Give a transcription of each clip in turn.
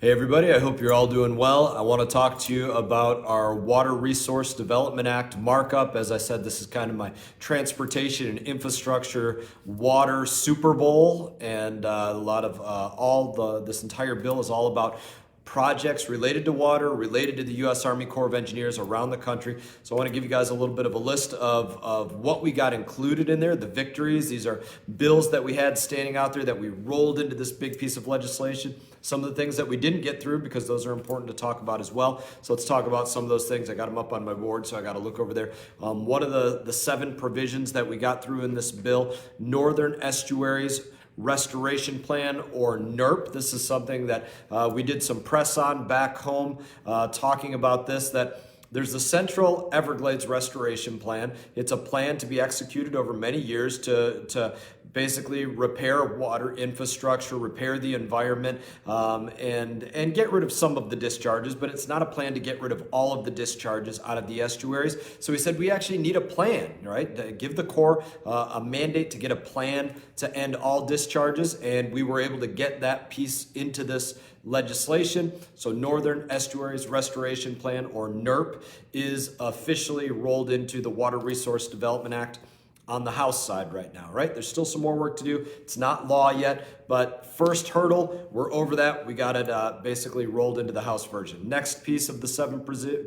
Hey everybody, I hope you're all doing well. I want to talk to you about our Water Resource Development Act markup. As I said, this is kind of my transportation and infrastructure water Super Bowl, and a lot of this entire bill is all about projects related to water, related to the U.S. Army Corps of Engineers around the country. So I want to give you guys a little bit of a list of what we got included in there, the victories. These are bills that we had standing out there that we rolled into this big piece of legislation. Some of the things that we didn't get through because those are important to talk about as well. So let's talk about some of those things. I got them up on my board, so I got to look over there. One of the 7 provisions that we got through in this bill, Northern Estuaries Restoration Plan, or NERP. This is something that we did some press on back home talking about this, that there's the Central Everglades Restoration Plan. It's a plan to be executed over many years to basically repair water infrastructure, repair the environment, and get rid of some of the discharges, but it's not a plan to get rid of all of the discharges out of the estuaries. So we said we actually need a plan, right? To give the Corps a mandate to get a plan to end all discharges, and we were able to get that piece into this legislation. So Northern Estuaries Restoration Plan, or NERP, is officially rolled into the Water Resource Development Act on the House side right now, right? There's still some more work to do. It's not law yet, but first hurdle, we're over that. We got it basically rolled into the House version. Next piece of the 7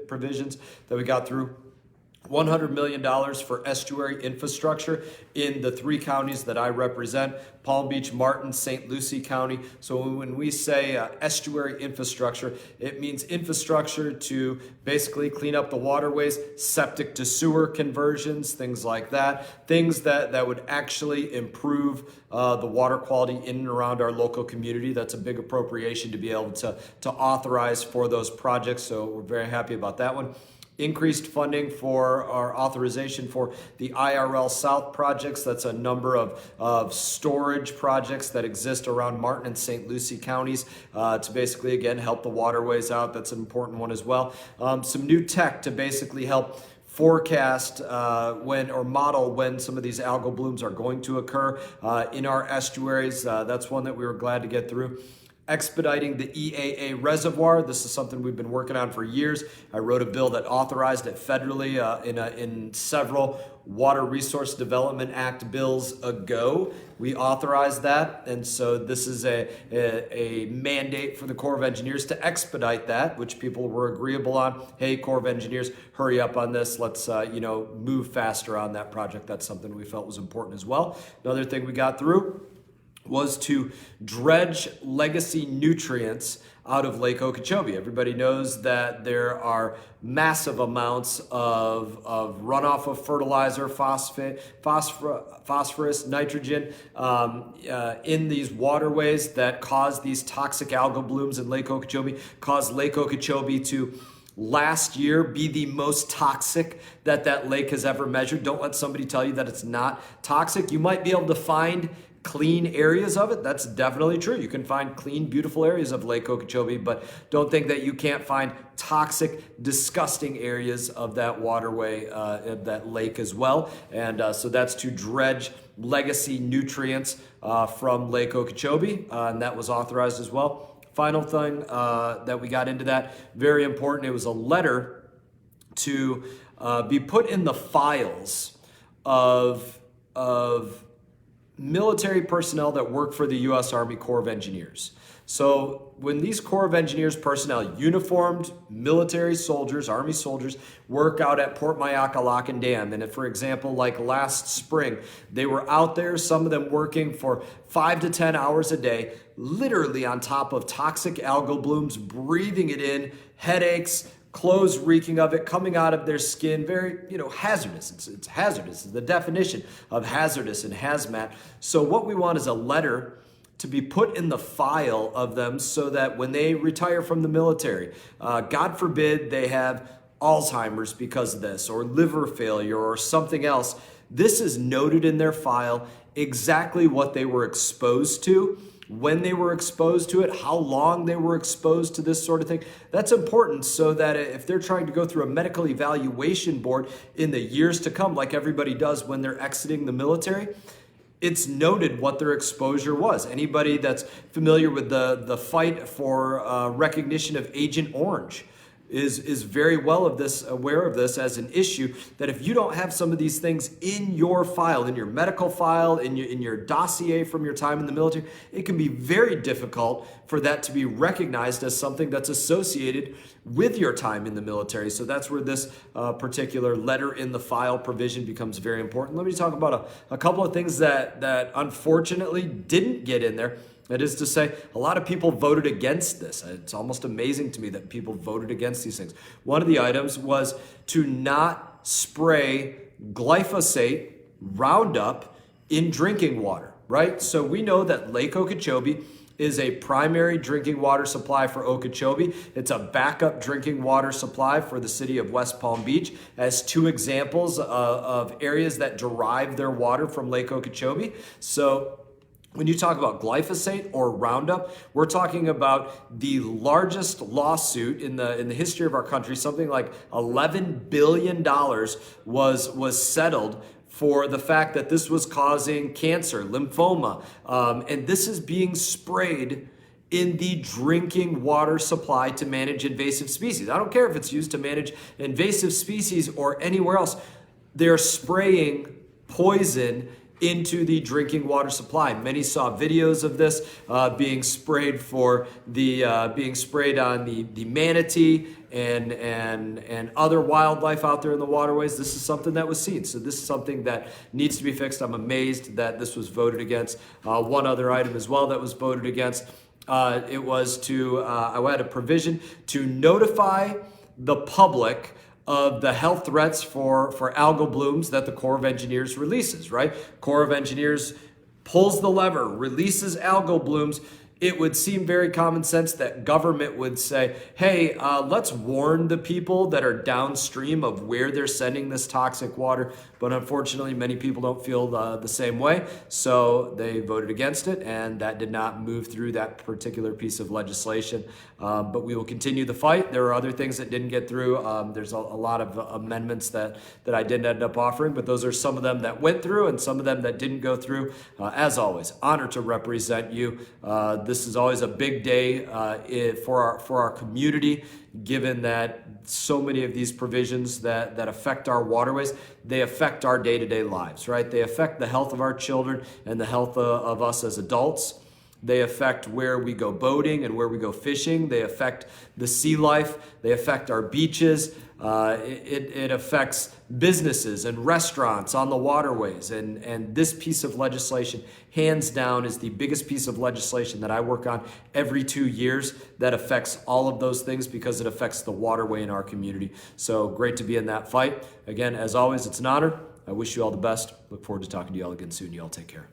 provisions that we got through, $100 million for estuary infrastructure in the 3 counties that I represent, Palm Beach, Martin, St. Lucie County. So when we say estuary infrastructure, it means infrastructure to basically clean up the waterways, septic to sewer conversions, things like that, things that would actually improve the water quality in and around our local community. That's a big appropriation to be able to authorize for those projects. So we're very happy about that one. Increased funding for our authorization for the IRL South projects. That's a number of storage projects that exist around Martin and St. Lucie counties to basically, again, help the waterways out. That's an important one as well. Some new tech to basically help forecast model when some of these algal blooms are going to occur in our estuaries. That's one that we were glad to get through. Expediting the Eaa Reservoir. This is something we've been working on for years. I wrote a bill that authorized it federally in several Water Resource Development Act bills ago. We authorized that, and so this is a mandate for the Corps of Engineers to expedite that, which people were agreeable on. Hey, Corps of Engineers, hurry up on this. Let's move faster on that project. That's something we felt was important as well. Another thing we got through was to dredge legacy nutrients out of Lake Okeechobee. Everybody knows that there are massive amounts of runoff of fertilizer, phosphorus, nitrogen in these waterways that cause these toxic algal blooms in Lake Okeechobee, cause Lake Okeechobee to last year be the most toxic that lake has ever measured. Don't let somebody tell you that it's not toxic. You might be able to find clean areas of it. That's definitely true. You can find clean, beautiful areas of Lake Okeechobee, but don't think that you can't find toxic, disgusting areas of that waterway, that lake as well. And so that's to dredge legacy nutrients from Lake Okeechobee, and that was authorized as well. Final thing that we got into that, very important, it was a letter to be put in the files of military personnel that work for the U.S. Army Corps of Engineers. So when these Corps of Engineers personnel, uniformed military soldiers, Army soldiers, work out at Port Myakka Lock and Dam, and if, for example, like last spring, they were out there, some of them working for 5 to 10 hours a day, literally on top of toxic algal blooms, breathing it in, headaches, clothes reeking of it, coming out of their skin, very, hazardous. It's hazardous. It's the definition of hazardous and hazmat. So what we want is a letter to be put in the file of them so that when they retire from the military, God forbid they have Alzheimer's because of this, or liver failure, or something else, this is noted in their file exactly what they were exposed to, when they were exposed to it, how long they were exposed to this sort of thing. That's important so that if they're trying to go through a medical evaluation board in the years to come, like everybody does when they're exiting the military, it's noted what their exposure was. Anybody that's familiar with the fight for recognition of Agent Orange is very well aware of this as an issue, that if you don't have some of these things in your file, in your medical file, in your dossier from your time in the military, it can be very difficult for that to be recognized as something that's associated with your time in the military. So that's where this particular letter in the file provision becomes very important. Let me talk about a couple of things that unfortunately didn't get in there. That is to say, a lot of people voted against this. It's almost amazing to me that people voted against these things. One of the items was to not spray glyphosate, Roundup, in drinking water, right? So we know that Lake Okeechobee is a primary drinking water supply for Okeechobee. It's a backup drinking water supply for the city of West Palm Beach, as two examples of areas that derive their water from Lake Okeechobee. So when you talk about glyphosate or Roundup, we're talking about the largest lawsuit in the history of our country. Something like $11 billion was settled for the fact that this was causing cancer, lymphoma, and this is being sprayed in the drinking water supply to manage invasive species. I don't care if it's used to manage invasive species or anywhere else. They're spraying poison into the drinking water supply. Many saw videos of this being sprayed on the manatee and other wildlife out there in the waterways. This is something that was seen. So this is something that needs to be fixed. I'm amazed that this was voted against. One other item as well that was voted against, it was I had a provision to notify the public of the health threats for algal blooms that the Corps of Engineers releases, right? Corps of Engineers pulls the lever, releases algal blooms. It would seem very common sense that government would say, hey, let's warn the people that are downstream of where they're sending this toxic water. But unfortunately, many people don't feel the same way. So they voted against it, and that did not move through that particular piece of legislation. But we will continue the fight. There are other things that didn't get through. There's a lot of amendments that I didn't end up offering, but those are some of them that went through and some of them that didn't go through. As always, honored to represent you. This is always a big day for our community, given that so many of these provisions that affect our waterways, they affect our day-to-day lives, right? They affect the health of our children and the health of us as adults. They affect where we go boating and where we go fishing. They affect the sea life. They affect our beaches. It affects businesses and restaurants on the waterways. And this piece of legislation, hands down, is the biggest piece of legislation that I work on every 2 years that affects all of those things, because it affects the waterway in our community. So great to be in that fight. Again, as always, it's an honor. I wish you all the best. Look forward to talking to you all again soon. You all take care.